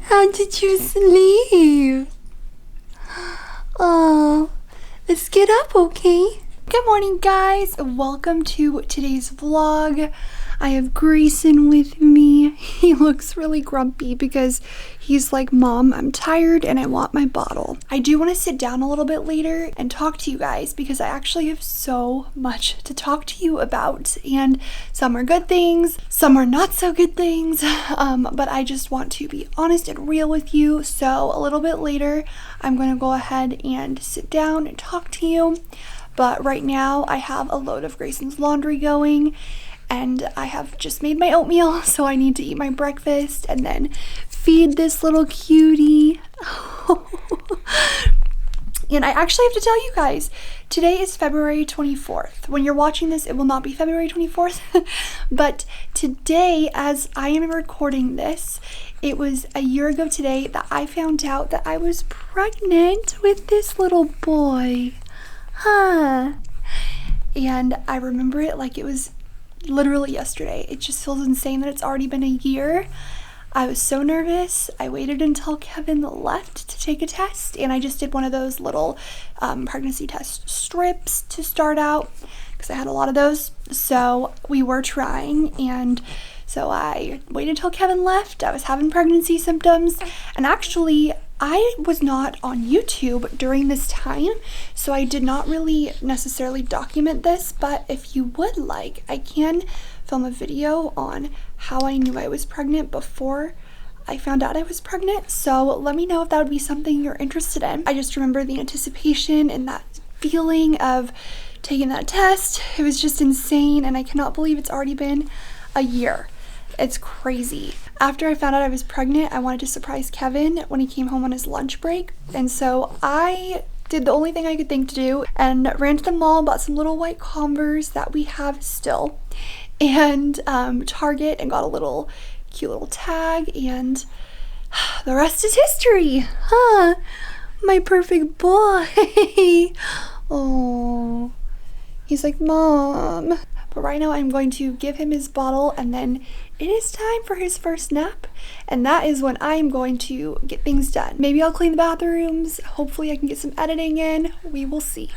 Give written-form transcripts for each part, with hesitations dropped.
How did you sleep? Oh, let's get up, okay? Good morning, guys. Welcome to today's vlog. I have Greyson with me. He looks really grumpy because he's like, Mom, I'm tired and I want my bottle. I do want to sit down a little bit later and talk to you guys because I actually have so much to talk to you about, and some are good things, some are not so good things, but I just want to be honest and real with you. So a little bit later, I'm going to go ahead and sit down and talk to you. But right now I have a load of Greyson's laundry going, and I have just made my oatmeal, so I need to eat my breakfast and then feed this little cutie. And I actually have to tell you guys, today is February 24th. When you're watching this, it will not be February 24th, but today, as I am recording this, it was a year ago today that I found out that I was pregnant with this little boy. And I remember it like it was literally yesterday. It just feels insane that it's already been a year. I was so nervous. I waited until Kevin left to take a test, and I just did one of those little pregnancy test strips to start out because I had a lot of those. So we were trying, and so I waited till Kevin left. I was having pregnancy symptoms, and actually I was not on YouTube during this time, so I did not really necessarily document this, but if you would like, I can film a video on how I knew I was pregnant before I found out I was pregnant. So let me know if that would be something you're interested in. I just remember the anticipation and that feeling of taking that test. It was just insane, and I cannot believe it's already been a year. It's crazy. After I found out I was pregnant, I wanted to surprise Kevin when he came home on his lunch break. And so I did the only thing I could think to do and ran to the mall, bought some little white Converse that we have still, and Target, and got a little cute little tag, and the rest is history. My perfect boy. Oh, he's like, Mom. But right now I'm going to give him his bottle, and then it is time for his first nap, and that is when I'm going to get things done. Maybe I'll clean the bathrooms. Hopefully I can get some editing in. We will see.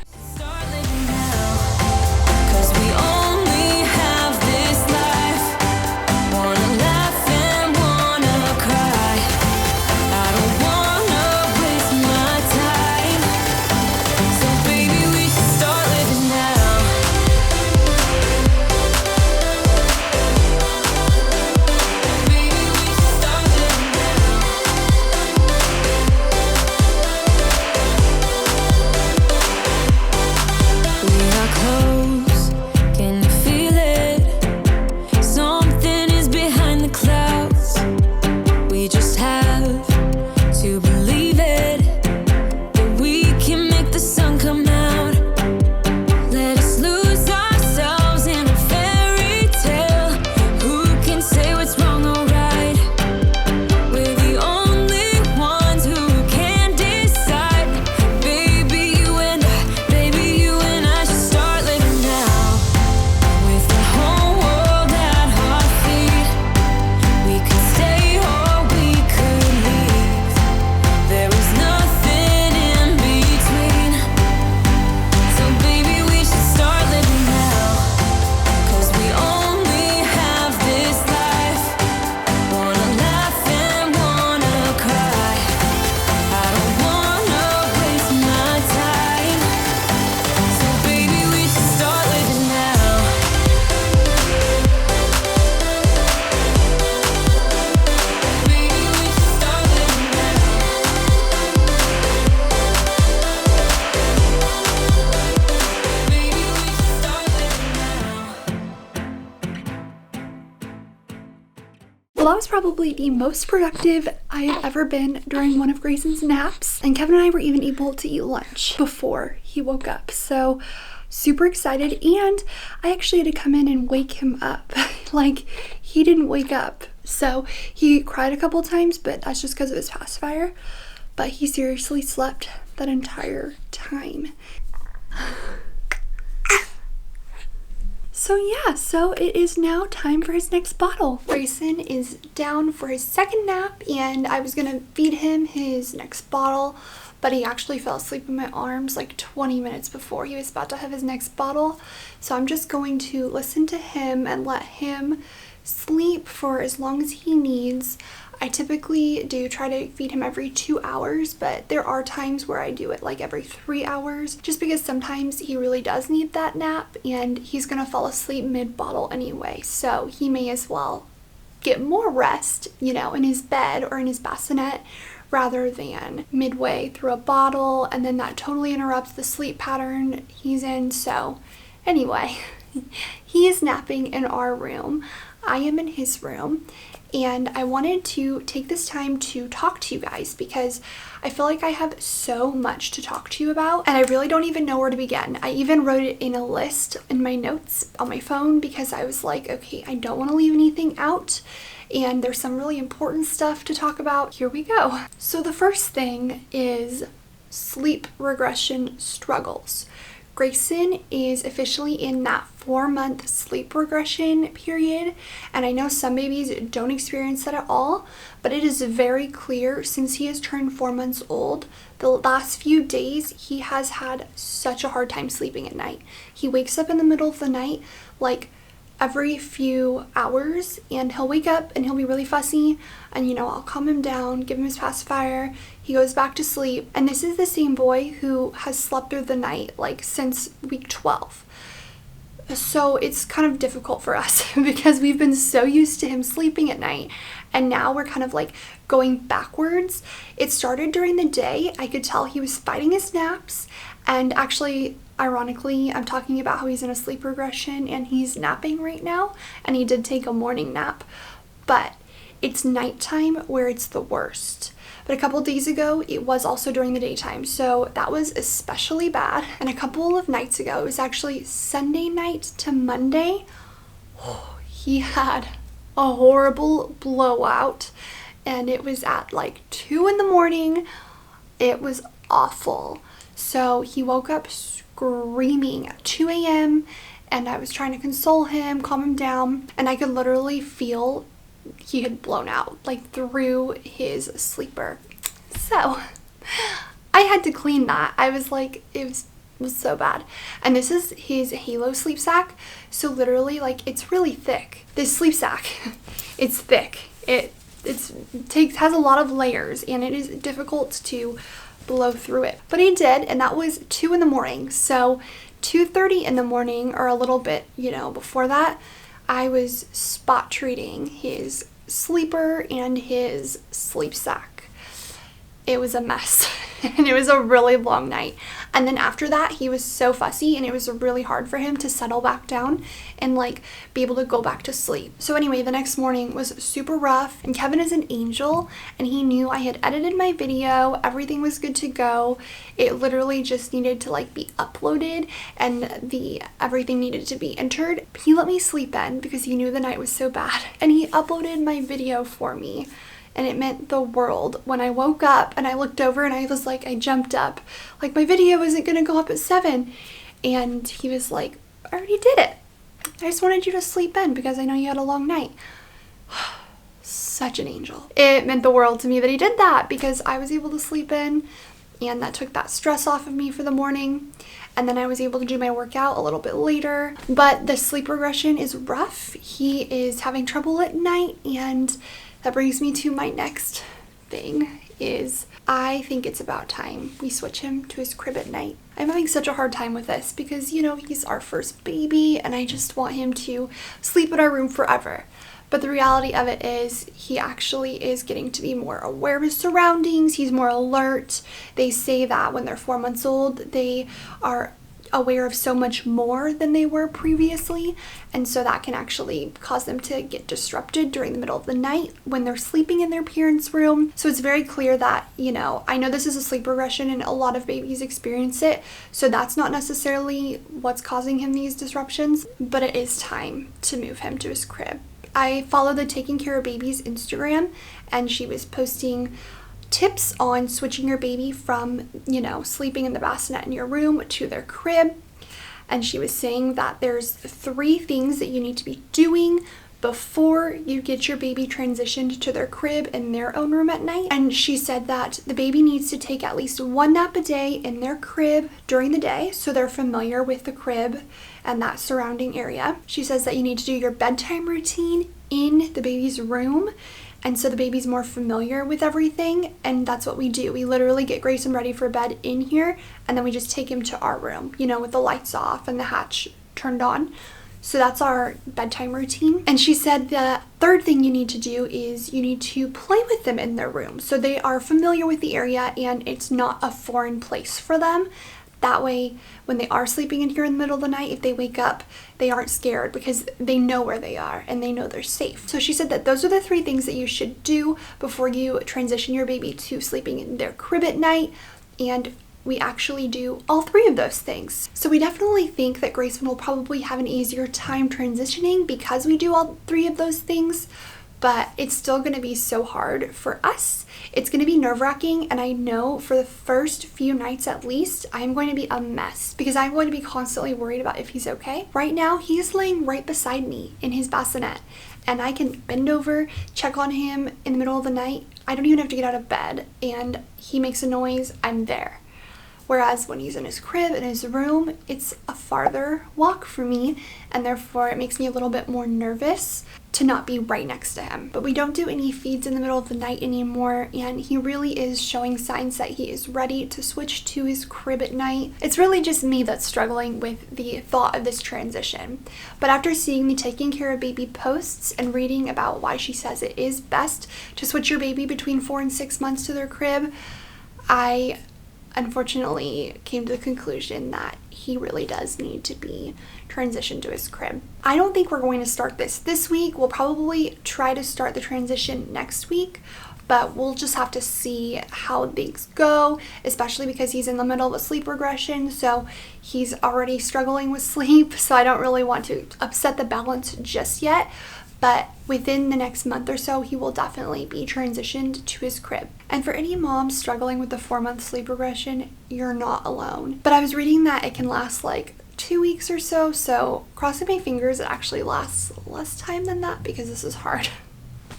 Well, that was probably the most productive I have ever been during one of Greyson's naps, and Kevin and I were even able to eat lunch before he woke up, so super excited. And I actually had to come in and wake him up. Like, he didn't wake up, so he cried a couple times, but that's just because of his pacifier, but he seriously slept that entire time. So yeah, so it is now time for his next bottle. Greyson is down for his second nap, and I was gonna feed him his next bottle, but he actually fell asleep in my arms like 20 minutes before he was about to have his next bottle. So I'm just going to listen to him and let him sleep for as long as he needs. I typically do try to feed him every 2 hours, but there are times where I do it like every 3 hours, just because sometimes he really does need that nap and he's gonna fall asleep mid-bottle anyway. So he may as well get more rest, you know, in his bed or in his bassinet rather than midway through a bottle, and then that totally interrupts the sleep pattern he's in. So anyway, he is napping in our room. I am in his room. And I wanted to take this time to talk to you guys because I feel like I have so much to talk to you about and I really don't even know where to begin. I even wrote it in a list in my notes on my phone because I was like, okay, I don't want to leave anything out and there's some really important stuff to talk about. Here we go. So the first thing is sleep regression struggles. Greyson is officially in that 4-month sleep regression period, and I know some babies don't experience that at all, but it is very clear since he has turned 4 months old, the last few days he has had such a hard time sleeping at night. He wakes up in the middle of the night like every few hours, and he'll wake up and he'll be really fussy, and you know, I'll calm him down, give him his pacifier, he goes back to sleep. And this is the same boy who has slept through the night like since week 12. So it's kind of difficult for us because we've been so used to him sleeping at night, and now we're kind of like going backwards. It started during the day. I could tell he was fighting his naps, and actually, ironically, I'm talking about how he's in a sleep regression and he's napping right now, and he did take a morning nap, but it's nighttime where it's the worst. But a couple days ago, it was also during the daytime, so that was especially bad. And a couple of nights ago, it was actually Sunday night to Monday, he had a horrible blowout, and it was at like 2 in the morning. It was awful. So he woke up screaming at 2 a.m. and I was trying to console him, calm him down, and I could literally feel he had blown out like through his sleeper. So I had to clean that. I was like, it was so bad. And this is his Halo sleep sack, so literally like it's really thick. This sleep sack, it's thick. It has a lot of layers and it is difficult to blow through it, but he did, and that was 2 in the morning. So 2:30 in the morning, or a little bit, you know, before that, I was spot treating his sleeper and his sleep sack. It was a mess and it was a really long night. And then after that, he was so fussy and it was really hard for him to settle back down and like be able to go back to sleep. So anyway, the next morning was super rough, and Kevin is an angel and he knew I had edited my video, everything was good to go. It literally just needed to like be uploaded and everything needed to be entered. He let me sleep in because he knew the night was so bad, and he uploaded my video for me. And it meant the world. When I woke up and I looked over and I was like, I jumped up. Like, my video isn't gonna go up at 7. And he was like, I already did it. I just wanted you to sleep in because I know you had a long night. Such an angel. It meant the world to me that he did that because I was able to sleep in, and that took that stress off of me for the morning. And then I was able to do my workout a little bit later. But the sleep regression is rough. He is having trouble at night, and that brings me to my next thing is I think it's about time we switch him to his crib at night. I'm having such a hard time with this because, you know, he's our first baby and I just want him to sleep in our room forever. But the reality of it is he actually is getting to be more aware of his surroundings. He's more alert. They say that when they're 4 months old, they are aware of so much more than they were previously, and so that can actually cause them to get disrupted during the middle of the night when they're sleeping in their parents' room. So it's very clear that, you know, I know this is a sleep regression and a lot of babies experience it, so that's not necessarily what's causing him these disruptions, but it is time to move him to his crib. I follow the Taking Care of Babies Instagram, and she was posting tips on switching your baby from, you know, sleeping in the bassinet in your room to their crib. and she was saying that there's 3 things that you need to be doing before you get your baby transitioned to their crib in their own room at night. And she said that the baby needs to take at least 1 nap a day in their crib during the day, so they're familiar with the crib and that surrounding area. She says that you need to do your bedtime routine in the baby's room, and so the baby's more familiar with everything, and that's what we do. We literally get Greyson ready for bed in here, and then we just take him to our room, you know, with the lights off and the hatch turned on. So that's our bedtime routine. And she said the 3rd thing you need to do is you need to play with them in their room, so they are familiar with the area and it's not a foreign place for them. That way, when they are sleeping in here in the middle of the night, if they wake up, they aren't scared because they know where they are and they know they're safe. So she said that those are the 3 things that you should do before you transition your baby to sleeping in their crib at night, and we actually do all 3 of those things. So we definitely think that Greyson will probably have an easier time transitioning because we do all 3 of those things, but it's still going to be so hard for us. It's going to be nerve-wracking, and I know for the first few nights at least, I'm going to be a mess because I'm going to be constantly worried about if he's okay. Right now, he's laying right beside me in his bassinet, and I can bend over, check on him in the middle of the night. I don't even have to get out of bed, and he makes a noise, I'm there. Whereas when he's in his crib, in his room, it's a farther walk for me, and therefore it makes me a little bit more nervous to not be right next to him. But we don't do any feeds in the middle of the night anymore, and he really is showing signs that he is ready to switch to his crib at night. It's really just me that's struggling with the thought of this transition. But after seeing the Taking Care of Baby posts and reading about why she says it is best to switch your baby between 4 and 6 months to their crib, I unfortunately came to the conclusion that he really does need to be transitioned to his crib. I don't think we're going to start this week. We'll probably try to start the transition next week, but we'll just have to see how things go, especially because he's in the middle of a sleep regression, so he's already struggling with sleep, so I don't really want to upset the balance just yet. But within the next month or so, he will definitely be transitioned to his crib. And for any moms struggling with the 4-month sleep regression, you're not alone. But I was reading that it can last like 2 weeks or so, so crossing my fingers it actually lasts less time than that because this is hard.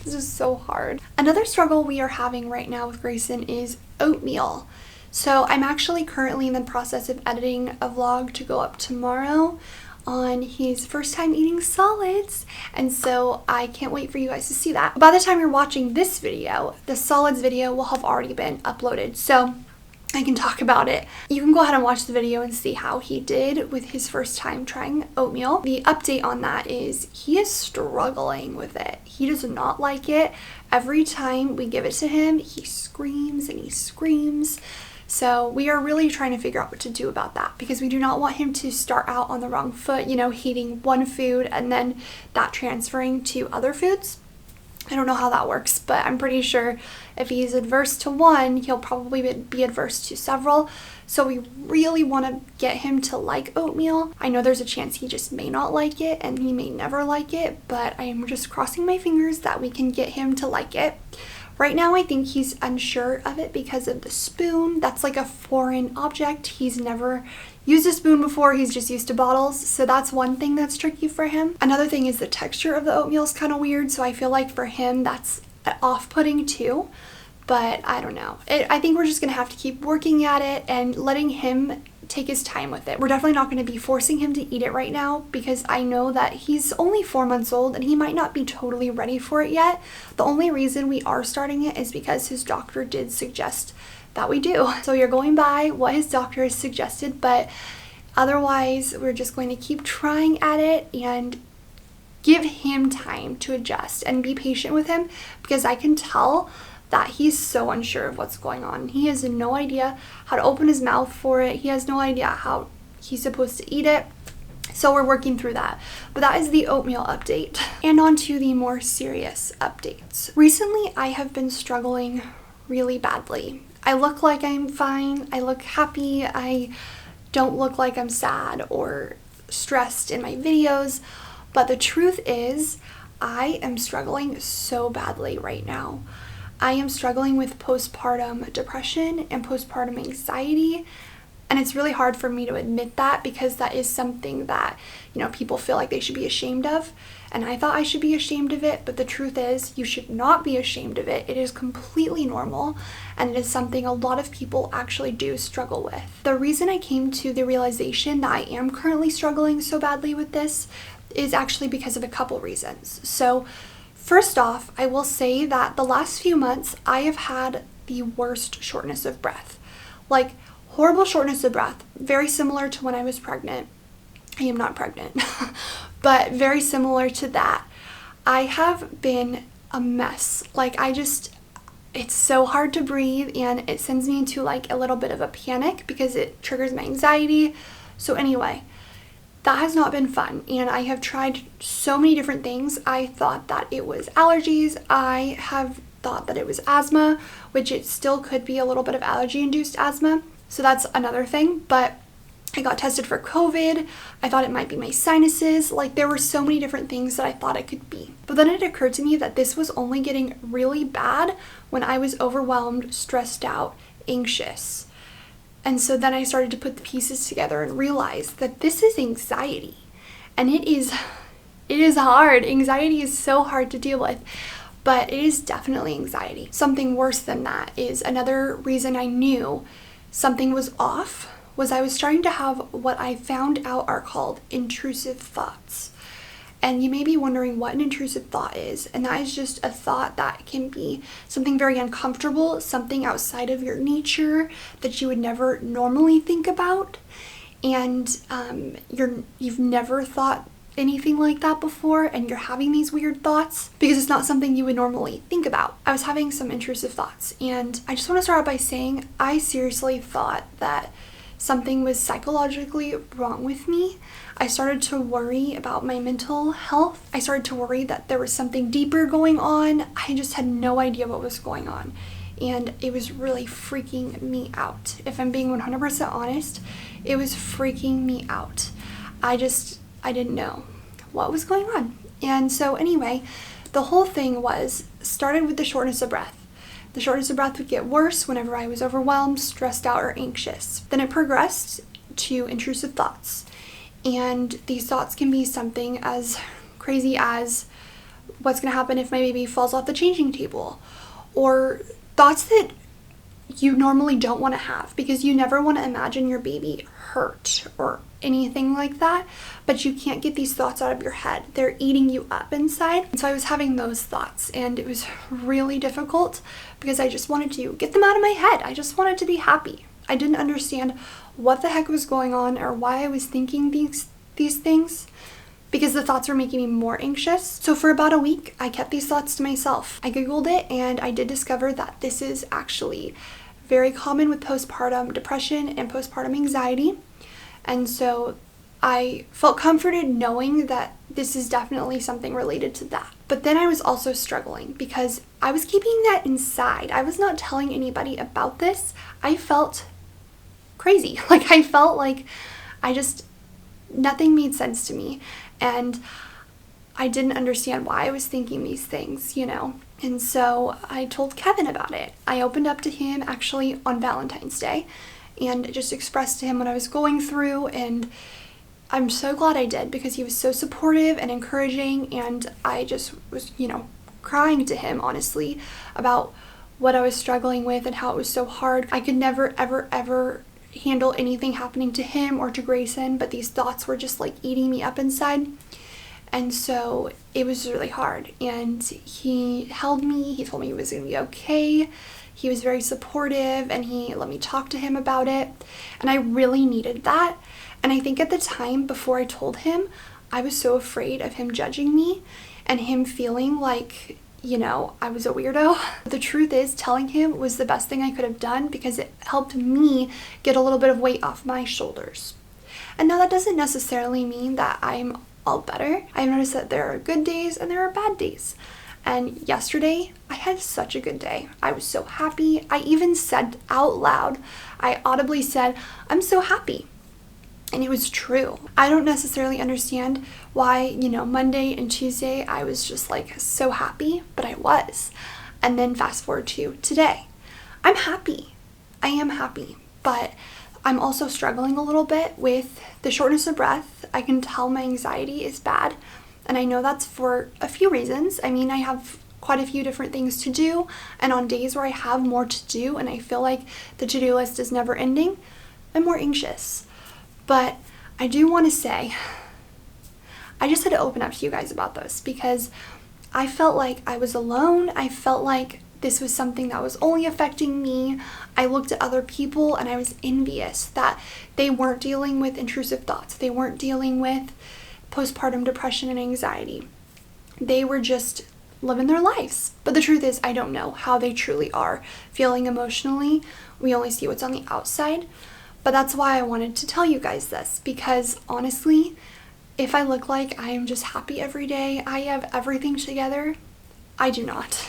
This is so hard. Another struggle we are having right now with Greyson is oatmeal. So I'm actually currently in the process of editing a vlog to go up tomorrow on his first time eating solids, and so I can't wait for you guys to see that. By the time you're watching this video, the solids video will have already been uploaded, so I can talk about it. You can go ahead and watch the video and see how he did with his first time trying oatmeal. The update on that is he is struggling with it. He does not like it. Every time we give it to him, he screams and he screams. So we are really trying to figure out what to do about that because we do not want him to start out on the wrong foot, you know, hating one food and then that transferring to other foods. I don't know how that works, but I'm pretty sure if he's adverse to one, he'll probably be adverse to several. So we really want to get him to like oatmeal. I know there's a chance he just may not like it and he may never like it, but I am just crossing my fingers that we can get him to like it. Right now, I think he's unsure of it because of the spoon. That's like a foreign object. He's never used a spoon before. He's just used to bottles. So that's one thing that's tricky for him. Another thing is the texture of the oatmeal is kind of weird. So I feel like for him, that's off-putting too. But I don't know. I think we're just going to have to keep working at it and letting him take his time with it. We're definitely not going to be forcing him to eat it right now because I know that he's only 4 months old and he might not be totally ready for it yet. The only reason we are starting it is because his doctor did suggest that we do. So you're going by what his doctor has suggested, but otherwise we're just going to keep trying at it and give him time to adjust and be patient with him because I can tell that he's so unsure of what's going on. He has no idea how to open his mouth for it. He has no idea how he's supposed to eat it. So we're working through that. But that is the oatmeal update. And on to the more serious updates. Recently, I have been struggling really badly. I look like I'm fine. I look happy. I don't look like I'm sad or stressed in my videos. But the truth is, I am struggling so badly right now. I am struggling with postpartum depression and postpartum anxiety, And it's really hard for me to admit that because that is something that, people feel like they should be ashamed of. And I thought I should be ashamed of it, but the truth is you should not be ashamed of it. It is completely normal, and it is something a lot of people actually do struggle with. The reason I came to the realization that I am currently struggling so badly with this is actually because of a couple reasons. So first off, I will say that the last few months I have had the worst shortness of breath. Like, horrible shortness of breath, very similar to when I was pregnant. I am not pregnant, but very similar to that. I have been a mess. Like, it's so hard to breathe, and it sends me into like a little bit of a panic because it triggers my anxiety. So anyway, that has not been fun, and I have tried so many different things. I thought that it was allergies. I have thought that it was asthma, which it still could be a little bit of allergy-induced asthma. So that's another thing, but I got tested for COVID. I thought it might be my sinuses. Like, there were so many different things that I thought it could be. But then it occurred to me that this was only getting really bad when I was overwhelmed, stressed out, anxious. And so then I started to put the pieces together and realize that this is anxiety. And it is hard. Anxiety is so hard to deal with. But it is definitely anxiety. Something worse than that is another reason I knew something was off was I was starting to have what I found out are called intrusive thoughts. And you may be wondering what an intrusive thought is, and that is just a thought that can be something very uncomfortable, something outside of your nature that you would never normally think about, and you've never thought anything like that before, and you're having these weird thoughts because it's not something you would normally think about. I was having some intrusive thoughts, and I just want to start out by saying I seriously thought that something was psychologically wrong with me. I started to worry about my mental health. I started to worry that there was something deeper going on. I just had no idea what was going on, and it was really freaking me out. If I'm being 100% honest, it was freaking me out. I didn't know what was going on. And so anyway, the whole thing started with the shortness of breath. The shortness of breath would get worse whenever I was overwhelmed, stressed out, or anxious. Then it progressed to intrusive thoughts. And these thoughts can be something as crazy as what's going to happen if my baby falls off the changing table, or thoughts that you normally don't want to have because you never want to imagine your baby hurt or anything like that, but you can't get these thoughts out of your head. They're eating you up inside. And so I was having those thoughts, and it was really difficult because I just wanted to get them out of my head. I just wanted to be happy. I didn't understand what the heck was going on or why I was thinking these things, because the thoughts were making me more anxious. So for about a week, I kept these thoughts to myself. I Googled it, and I did discover that this is actually very common with postpartum depression and postpartum anxiety. And so I felt comforted knowing that this is definitely something related to that. But then I was also struggling because I was keeping that inside. I was not telling anybody about this. I felt crazy. Like, I felt like nothing made sense to me. And I didn't understand why I was thinking these things, And so I told Kevin about it. I opened up to him actually on Valentine's Day and just expressed to him what I was going through, and I'm so glad I did because he was so supportive and encouraging, and I just was, crying to him honestly about what I was struggling with and how it was so hard. I could never, ever, ever handle anything happening to him or to Greyson, but these thoughts were just like eating me up inside. And so it was really hard, and he held me. He told me he was going to be okay. He was very supportive, and he let me talk to him about it, and I really needed that. And I think at the time before I told him, I was so afraid of him judging me and him feeling like, I was a weirdo. The truth is, telling him was the best thing I could have done because it helped me get a little bit of weight off my shoulders. And now that doesn't necessarily mean that I'm all better. I've noticed that there are good days and there are bad days. And yesterday, I had such a good day. I was so happy. I even said out loud, I audibly said, I'm so happy. And it was true. I don't necessarily understand why, Monday and Tuesday, I was just like so happy, but I was. And then fast forward to today. I'm happy. I am happy. But I'm also struggling a little bit with the shortness of breath. I can tell my anxiety is bad, and I know that's for a few reasons. I mean, I have quite a few different things to do, and on days where I have more to do and I feel like the to-do list is never ending, I'm more anxious. But I do want to say, I just had to open up to you guys about this because I felt like I was alone. I felt like this was something that was only affecting me. I looked at other people and I was envious that they weren't dealing with intrusive thoughts. They weren't dealing with postpartum depression and anxiety. They were just living their lives. But the truth is, I don't know how they truly are feeling emotionally. We only see what's on the outside. But that's why I wanted to tell you guys this, because honestly, if I look like I am just happy every day, I have everything together, I do not.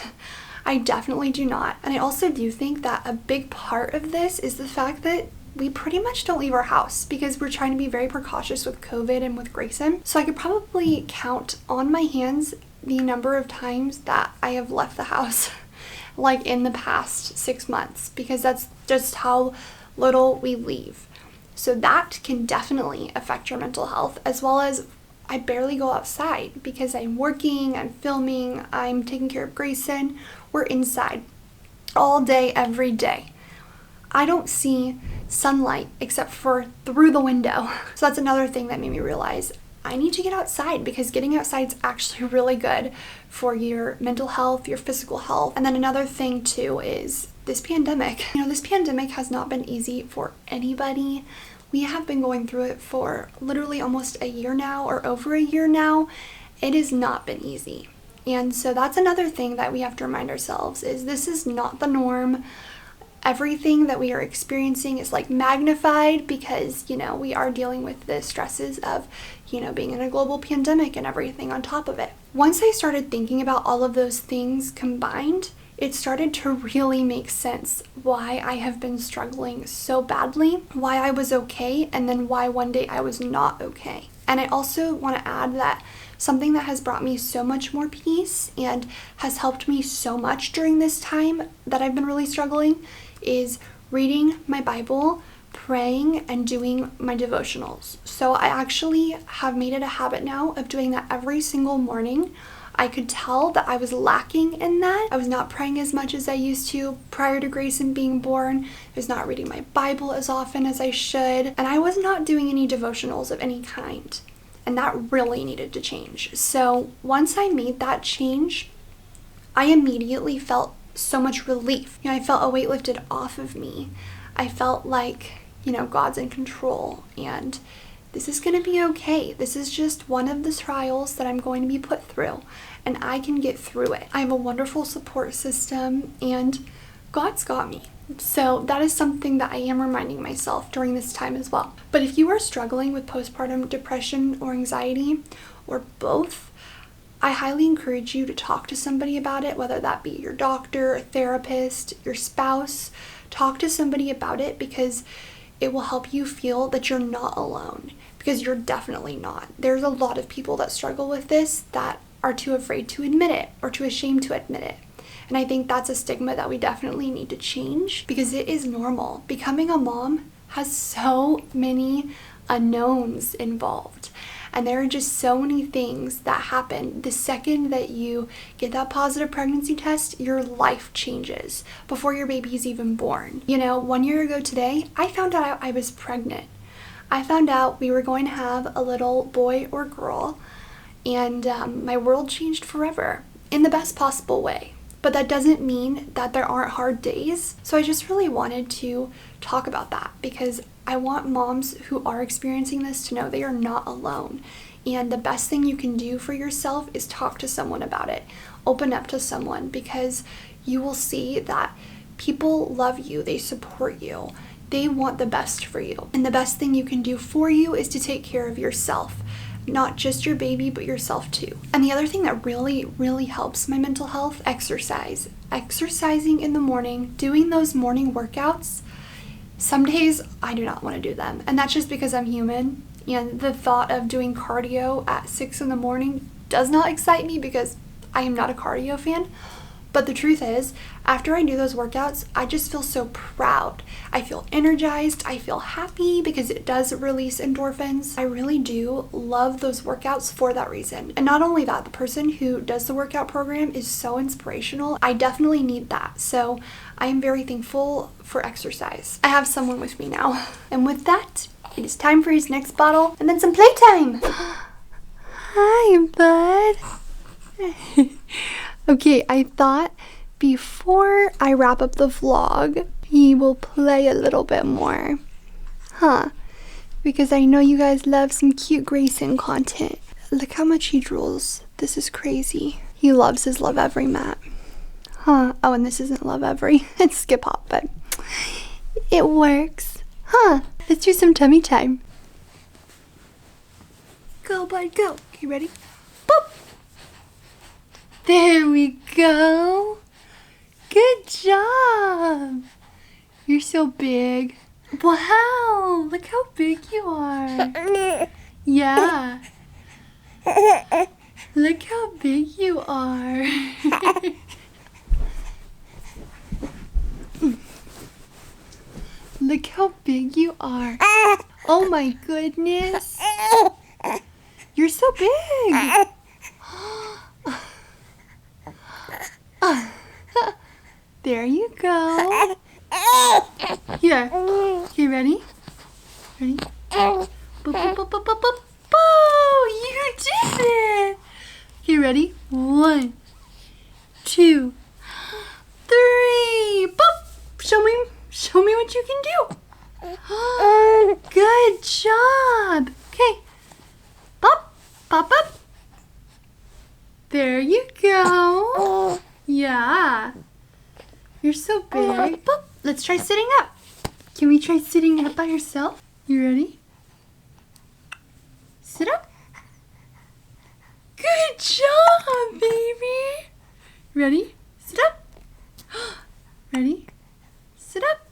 I definitely do not. And I also do think that a big part of this is the fact that we pretty much don't leave our house because we're trying to be very precautious with COVID and with Greyson. So I could probably count on my hands the number of times that I have left the house like in the past 6 months, because that's just how little we leave. So that can definitely affect your mental health, as well as I barely go outside because I'm working, I'm filming, I'm taking care of Greyson. We're inside all day, every day. I don't see sunlight except for through the window. So that's another thing that made me realize I need to get outside, because getting outside is actually really good for your mental health, your physical health. And then another thing too is this pandemic. This pandemic has not been easy for anybody. We have been going through it for literally almost a year now, or over a year now. It has not been easy. And so that's another thing that we have to remind ourselves is this is not the norm. Everything that we are experiencing is like magnified because, we are dealing with the stresses of, being in a global pandemic and everything on top of it. Once I started thinking about all of those things combined, it started to really make sense why I have been struggling so badly, why I was okay, and then why one day I was not okay. And I also want to add that something that has brought me so much more peace and has helped me so much during this time that I've been really struggling is reading my Bible, praying, and doing my devotionals. So I actually have made it a habit now of doing that every single morning. I could tell that I was lacking in that. I was not praying as much as I used to prior to Greyson being born. I was not reading my Bible as often as I should. And I was not doing any devotionals of any kind. And that really needed to change. So once I made that change, I immediately felt so much relief. I felt a weight lifted off of me. I felt like, God's in control and this is going to be okay. This is just one of the trials that I'm going to be put through, and I can get through it. I have a wonderful support system, and God's got me. So that is something that I am reminding myself during this time as well. But if you are struggling with postpartum depression or anxiety, or both, I highly encourage you to talk to somebody about it, whether that be your doctor, a therapist, your spouse. Talk to somebody about it because it will help you feel that you're not alone, because you're definitely not. There's a lot of people that struggle with this that are too afraid to admit it or too ashamed to admit it. And I think that's a stigma that we definitely need to change because it is normal. Becoming a mom has so many unknowns involved. And there are just so many things that happen. The second that you get that positive pregnancy test, your life changes before your baby is even born. 1 year ago today, I found out I was pregnant. I found out we were going to have a little boy or girl, and my world changed forever in the best possible way. But that doesn't mean that there aren't hard days. So I just really wanted to talk about that because I want moms who are experiencing this to know they are not alone. And the best thing you can do for yourself is talk to someone about it. Open up to someone, because you will see that people love you, they support you, they want the best for you. And the best thing you can do for you is to take care of yourself. Not just your baby, but yourself too. And the other thing that really, really helps my mental health, exercise. Exercising in the morning, doing those morning workouts. Some days I do not want to do them. And that's just because I'm human. And the thought of doing cardio at 6 in the morning does not excite me because I am not a cardio fan. But the truth is, after I do those workouts, I just feel so proud. I feel energized. I feel happy because it does release endorphins. I really do love those workouts for that reason. And not only that, the person who does the workout program is so inspirational. I definitely need that. So I am very thankful for exercise. I have someone with me now. And with that, it is time for his next bottle and then some playtime. Hi, bud. Okay, I thought before I wrap up the vlog, he will play a little bit more. Because I know you guys love some cute Greyson content. Look how much he drools. This is crazy. He loves his Love Every mat. Oh, and this isn't Love Every. It's Skip Hop, but it works. Let's do some tummy time. Go, bud, go. Okay, ready? Boop! There we go. Good job. You're so big. Wow, look how big you are. Yeah. Look how big you are. Look how big you are. Oh my goodness. You're so big. There you go. Here. Okay, ready? Ready? Boop, boop, boop, boop, boop, boop. Boo! You did it! Okay, ready? 1, 2, 3. Boop! Show me what you can do. Good job. Okay. Pop, pop up. There you go. Yeah. You're so big. Boop. Let's try sitting up. Can we try sitting up by yourself? You ready? Sit up. Good job, baby. Ready? Sit up. Ready? Sit up.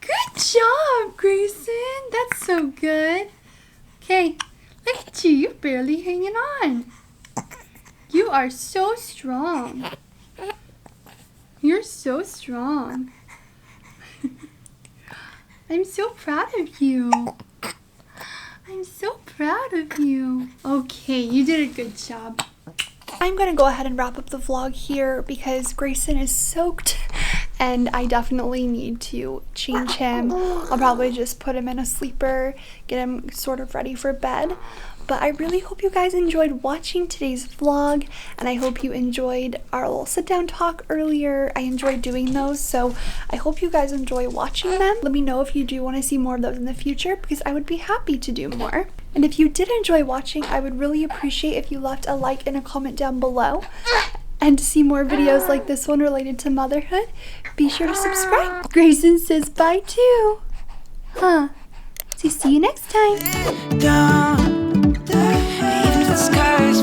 Good job, Greyson. That's so good. Okay, look at you. You're barely hanging on. You are so strong. You're so strong. I'm so proud of you. I'm so proud of you. Okay, you did a good job. I'm gonna go ahead and wrap up the vlog here because Greyson is soaked and I definitely need to change him. I'll probably just put him in a sleeper, get him sort of ready for bed. But I really hope you guys enjoyed watching today's vlog, and I hope you enjoyed our little sit down talk earlier. I enjoyed doing those, so I hope you guys enjoy watching them. Let me know if you do want to see more of those in the future because I would be happy to do more. And if you did enjoy watching, I would really appreciate if you left a like and a comment down below. And to see more videos like this one related to motherhood, be sure to subscribe. Greyson says bye too. So see you next time. Even if the sky is